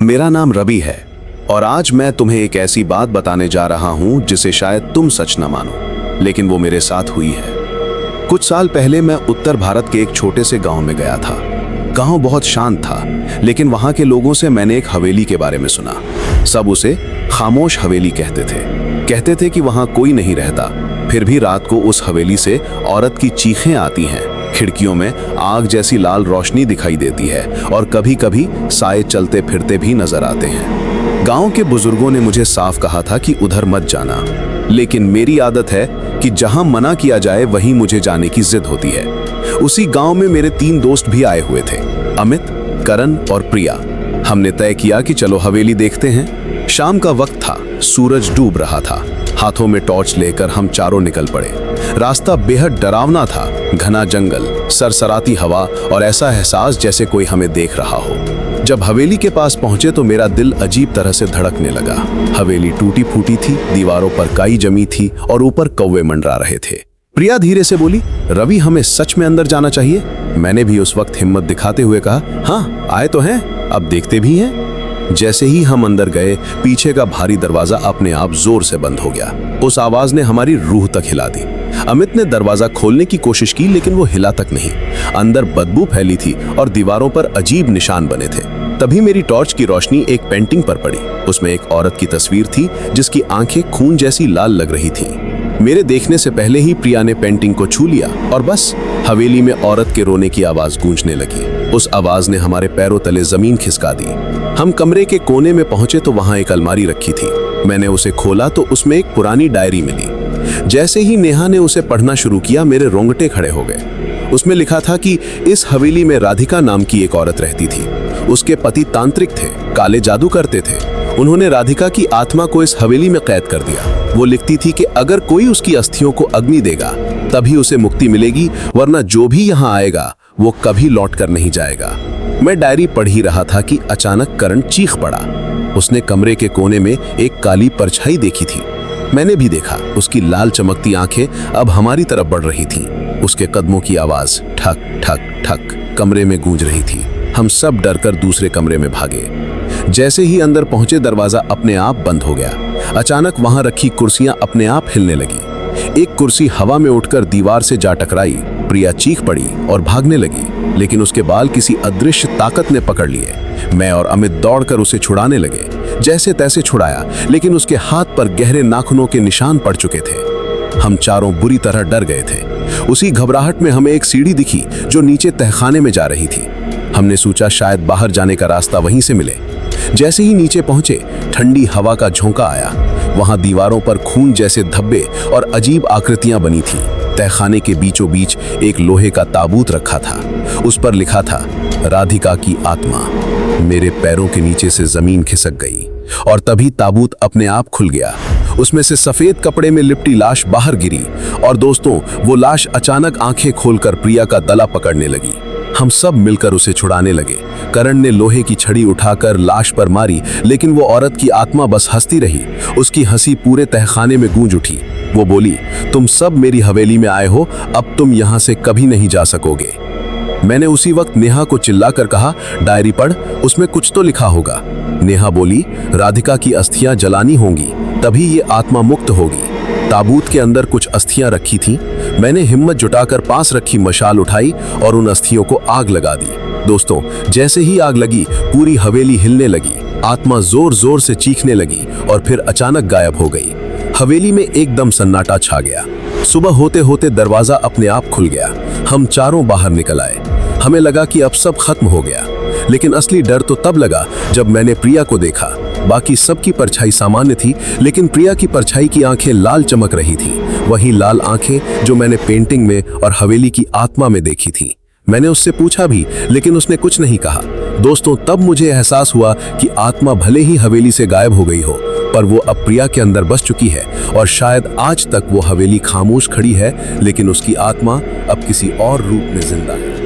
मेरा नाम रवि है और आज मैं तुम्हें एक ऐसी बात बताने जा रहा हूं जिसे शायद तुम सच न मानो, लेकिन वो मेरे साथ हुई है। कुछ साल पहले मैं उत्तर भारत के एक छोटे से गांव में गया था। गांव बहुत शांत था, लेकिन वहां के लोगों से मैंने एक हवेली के बारे में सुना। सब उसे खामोश हवेली कहते थे कि वहां कोई नहीं रहता, फिर भी रात को उस हवेली से औरत की चीखें आती हैं। खिड़कियों में आग जैसी लाल रोशनी दिखाई देती है और कभी कभी साए चलते फिरते भी नजर आते हैं। गांव के बुजुर्गों ने मुझे साफ कहा था कि उधर मत जाना, लेकिन मेरी आदत है कि जहां मना किया जाए वहीं मुझे जाने की जिद होती है। उसी गांव में मेरे 3 दोस्त भी आए हुए थे, अमित, करण और प्रिया। हमने तय किया कि चलो हवेली देखते हैं। शाम का वक्त था, सूरज डूब रहा था। हाथों में टॉर्च लेकर हम चारों निकल पड़े। रास्ता बेहद डरावना था, घना जंगल, सरसराती हवा और ऐसा एहसास जैसे कोई हमें देख रहा हो। जब हवेली के पास पहुंचे तो मेरा दिल अजीब तरह से धड़कने लगा। हवेली टूटी फूटी थी, दीवारों पर काई जमी थी और ऊपर कौवे मंडरा रहे थे। प्रिया धीरे से बोली, रवि, हमें सच में अंदर जाना चाहिए। मैंने भी उस वक्त हिम्मत दिखाते हुए कहा, हाँ, आए तो हैं, अब देखते भी हैं। जैसे ही हम अंदर गए, पीछे का भारी दरवाजा अपने आप जोर से बंद हो गया। उस आवाज ने हमारी रूह तक हिला दी। अमित ने दरवाजा खोलने की कोशिश की, लेकिन वो हिला तक नहीं। अंदर बदबू फैली थी और दीवारों पर अजीब निशान बने थे। तभी मेरी टॉर्च की रोशनी एक पेंटिंग पर पड़ी। उसमें एक औरत की तस्वीर थी जिसकी आंखें खून जैसी लाल लग रही थी। मेरे देखने से पहले ही प्रिया ने पेंटिंग को छू लिया और बस हवेली में औरत के रोने की आवाज गूंजने लगी। उस आवाज ने हमारे पैरों तले जमीन खिसका दी। हम कमरे के कोने में पहुंचे तो वहां एक अलमारी रखी थी। मैंने उसे खोला तो उसमें एक पुरानी डायरी मिली। जैसे ही नेहा ने उसे पढ़ना शुरू किया, मेरे रोंगटे खड़े हो गए। उसमें लिखा था कि इस हवेली में राधिका नाम की एक औरत रहती थी। उसके पति तांत्रिक थे, काले जादू करते थे। उन्होंने राधिका की आत्मा को इस हवेली में कैद कर दिया। वो लिखती थी कि अगर कोई उसकी अस्थियों को अग्नि देगा तभी उसे मुक्ति मिलेगी, वरना जो भी यहाँ आएगा वो कभी लौट कर नहीं जाएगा। मैं डायरी पढ़ ही रहा था कि अचानक करण चीख पड़ा। उसने कमरे के कोने में एक काली परछाई देखी थी। मैंने भी देखा। उसकी लाल चमकती आंखें अब हमारी तरफ बढ़ रही थीं। उसके कदमों की आवाज ठक ठक ठक कमरे में गूंज रही थी। हम सब डरकर दूसरे कमरे में भागे। जैसे ही अंदर पहुंचे, दरवाजा अपने आप बंद हो गया। अचानक वहां रखी कुर्सियां अपने आप हिलने लगी। एक कुर्सी हवा में उठकर दीवार से जा टकराई। प्रिया चीख पड़ी और भागने लगी, लेकिन उसके बाल किसी अदृश्य ताकत ने पकड़ लिए। मैं और अमित दौड़कर उसे छुड़ाने लगे। जैसे तैसे छुड़ाया, लेकिन उसके हाथ पर गहरे नाखूनों के निशान पड़ चुके थे। हम चारों बुरी तरह डर गए थे। उसी घबराहट में हमें एक सीढ़ी दिखी जो नीचे तहखाने में जा रही थी। हमने सोचा शायद बाहर जाने का रास्ता वहीं से मिले। जैसे ही नीचे पहुंचे, ठंडी हवा का झोंका आया। वहां दीवारों पर खून जैसे धब्बे और अजीब आकृतियां बनी थी। तहखाने के बीचों बीच एक लोहे का ताबूत रखा था। उस पर लिखा था, राधिका की आत्मा। मेरे पैरों के नीचे से जमीन खिसक गई और तभी ताबूत अपने आप खुल गया। उसमें से सफेद कपड़े में लिपटी लाश बाहर गिरी और दोस्तों, वो लाश अचानक आंखें खोलकर प्रिया का गला पकड़ने लगी। हम सब मिलकर उसे छुड़ाने लगे। करण ने लोहे की छड़ी उठाकर लाश पर मारी, लेकिन वो औरत की आत्मा बस हंसती रही। उसकी हंसी पूरे तहखाने में गूंज उठी। वो बोली, तुम सब मेरी हवेली में आए हो, अब तुम यहाँ से कभी नहीं जा सकोगे। मैंने उसी वक्त नेहा को चिल्लाकर कहा, डायरी पढ़, उसमें कुछ तो लिखा होगा। नेहा बोली, राधिका की अस्थियां जलानी होंगी, तभी ये आत्मा मुक्त होगी। ताबूत के अंदर कुछ अस्थियां रखी थीं। मैंने हिम्मत जुटाकर पास रखी मशाल उठाई और उन अस्थियों को आग लगा दी। दोस्तों, जैसे ही आग लगी, पूरी हवेली हिलने लगी। आत्मा जोर जोर से चीखने लगी और फिर अचानक गायब हो गई। हवेली में एकदम सन्नाटा छा गया। सुबह होते होते दरवाजा अपने आप खुल गया। हम चारों बाहर निकल आए। हमें लगा कि अब सब खत्म हो गया, लेकिन असली डर तो तब लगा जब मैंने प्रिया को देखा। बाकी सबकी परछाई सामान्य थी, लेकिन प्रिया की परछाई की आंखें लाल चमक रही थीं। वही लाल आंखें जो मैंने पेंटिंग में और हवेली की आत्मा में देखी थीं। मैंने उससे पूछा भी, लेकिन उसने कुछ नहीं कहा। दोस्तों, तब मुझे एहसास हुआ कि आत्मा भले ही हवेली से गायब हो गई हो, पर वो अब प्रिया के अंदर बस चुकी है और शायद आज तक वो हवेली खामोश खड़ी है, लेकिन उसकी आत्मा अब किसी और रूप में जिंदा है।